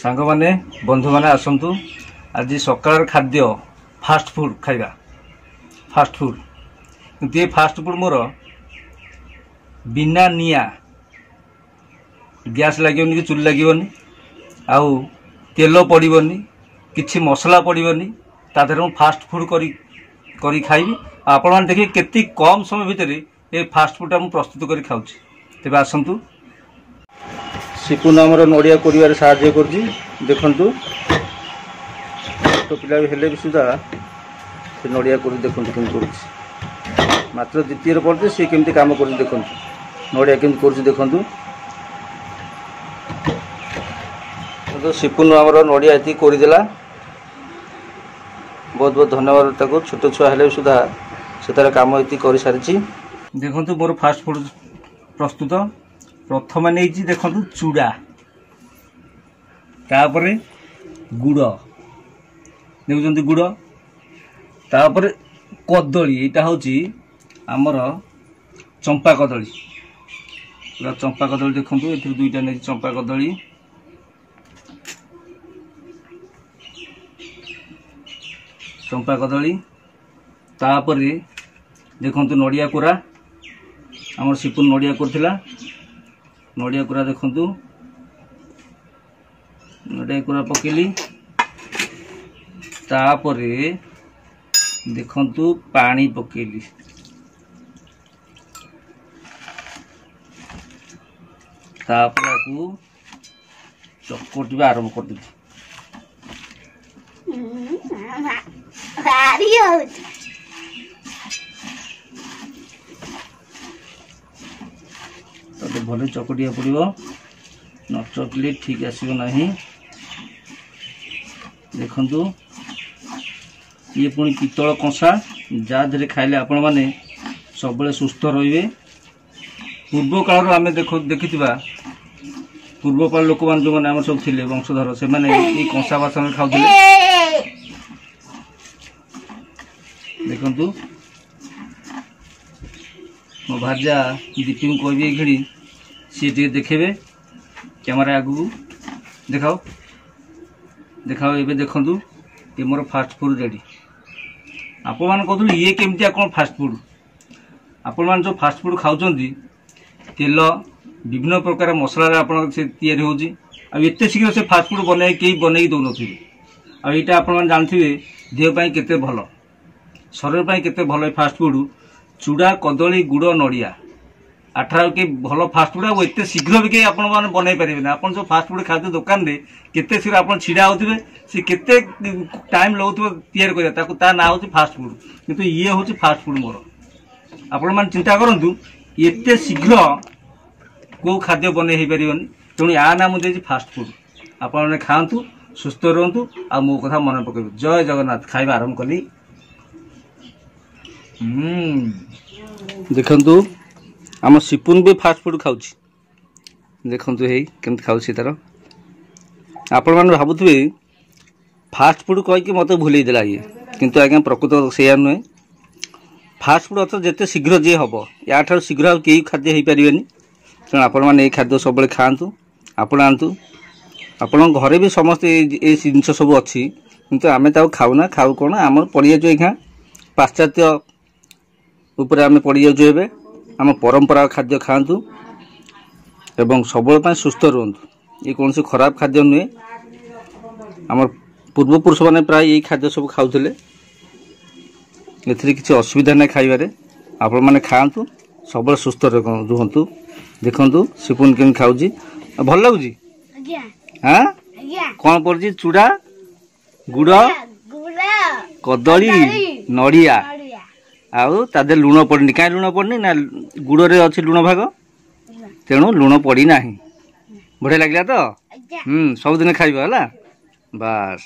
सांग माने बंधु माने आसंतु आज सकाळ खाद्य फास्ट फूड खाइबा फास्ट फूड किंतु ये फास्ट फूड मोर बिना निया गैस लगे कि चुली लगे आउ तेल पड़ोनी किसी मसला पड़ोनी तादर मु फास्ट फूड करी खाइबी आपण मैंने देखिए केते कम समय भितर ये फास्ट फूड मुझे प्रस्तुत कर खाऊँ तेज आसतु सिपुन आमर नड़िया कोरिबार साहाय्य करछि देखंतु तो पिला हेले भी सुधा से नड़िया कोरि देखंतु केमति करछि मात्र द्वितीय पढ़ते सी केमति काम करछि देखंतु नड़िया केमति करछि देखंतु तो सिपुन आमर नड़िया एति कोरि देला बहुत बहुत धन्यवाद ताको छोट छुआ हेले सुधा से तार काम एति करि सारिछि देखंतु मोर फास्ट फूड प्रस्तुत प्रथम नहीं देखो चूड़ा तापर गुड़ देखुं गुड़ तापर कदली यहाँ हूँ आमर चंपा कदली पूरा चंपा कदली देखो ये दुईटा नहीं चंपा कदली चंपा कदली तापर देखो नड़िया कोरा आमर सिपुन नड़िया कोरथिला नड़िया कोरा देखंतु नड़िया कोरा पकेली तापरे देखंतु पानी पकेली तापर को चकोटिबा आरंभ कर देली भले चकटिया पड़ो न चकले ठीक आसो ना देखु ये पुणी पितल कंसा जहाँ खाइले आपण मैंने सब सुस्थ रे पूर्व काल आम देखी पूर्व काल लोक मैंने जो मैंने सब थे वंशधर से मैंने कंसा बासन खाऊ देखु मो भाजा दीपी को कह घड़ी सी देखेबे कैमरा आगू देखाओ देखाओ ये देखु ये मोर फास्ट फूड रेडी आपण मैंने कहते ये केमती कौन फास्ट फूड आपण मैंने जो फास्ट फूड खाऊँ तेल विभिन्न प्रकार मसला आपते शीघ्र से फास्ट फूड बन कई बनई दौन आईटा आप जानते देहपाई केते भल शरीर केते भल फास्ट फूड चूड़ा कदली गुड़ नड़िया आठार के भल फास्ट फूड एत शीघ्र भी कहीं आपने बनई पारे आप जो फास्ट फूड खाते दुकान में केते शीघ्र आप छिड़ा होते सी केते टाइम लगुव या ना हूँ फास्ट फूड किंतु ये हूँ फास्ट फूड मोर आपण मैंने चिंता करूँ एत शीघ्र कौ खाद्य बनई हो पारे तेणु या ना मुझे फास्ट फूड आपने खातु सुस्थ रुहतु आ मो कथा मन पकड़ जय जगन्नाथ खाଇବା आरंभ कली देखु आम सिपुन भी फास्ट फूड खाऊ देखु केमती खाऊ तार आपण मैंने भावुए फास्ट फूड कहीकि मत भूल देला ये किंतु आज्ञा प्रकृत से नुहे फास्ट फूड अर्थ जिते शीघ्र जी हम या शीघ्र कई खाद्य हो पारे तेणु आपण मैंने खाद्य सब खातु आपण आंतु आपण घरे भी समस्ते ये जिन सब अच्छी किंतु आम खाऊना खाऊ कौन आम पड़ जाए पाश्चात्य ऊपर आम पड़ जाऊँ आम परंपरा खाद्य खातु एवं सब सुस्थ रुहतु ये कौन सी खराब खाद्य नुहे आम पूर्वपुरुष मैंने प्राय यही खाद्य सब खाऊले किसी असुविधा ना खाइबारे आपण मैंने खातु सब सुस्थ रुहतु देखु सिपुन केम खाऊँ भल लगुच हाँ कौन पड़ी चूड़ा गुड़ कदली नड़िया आउ तादे लुण पड़नी कहीं लुण पड़नी ना गुड़ रे अच्छे लुण भाग तेणु लुण पड़ी ना बढ़िया लगे तो सब दिन खाइबा है बस।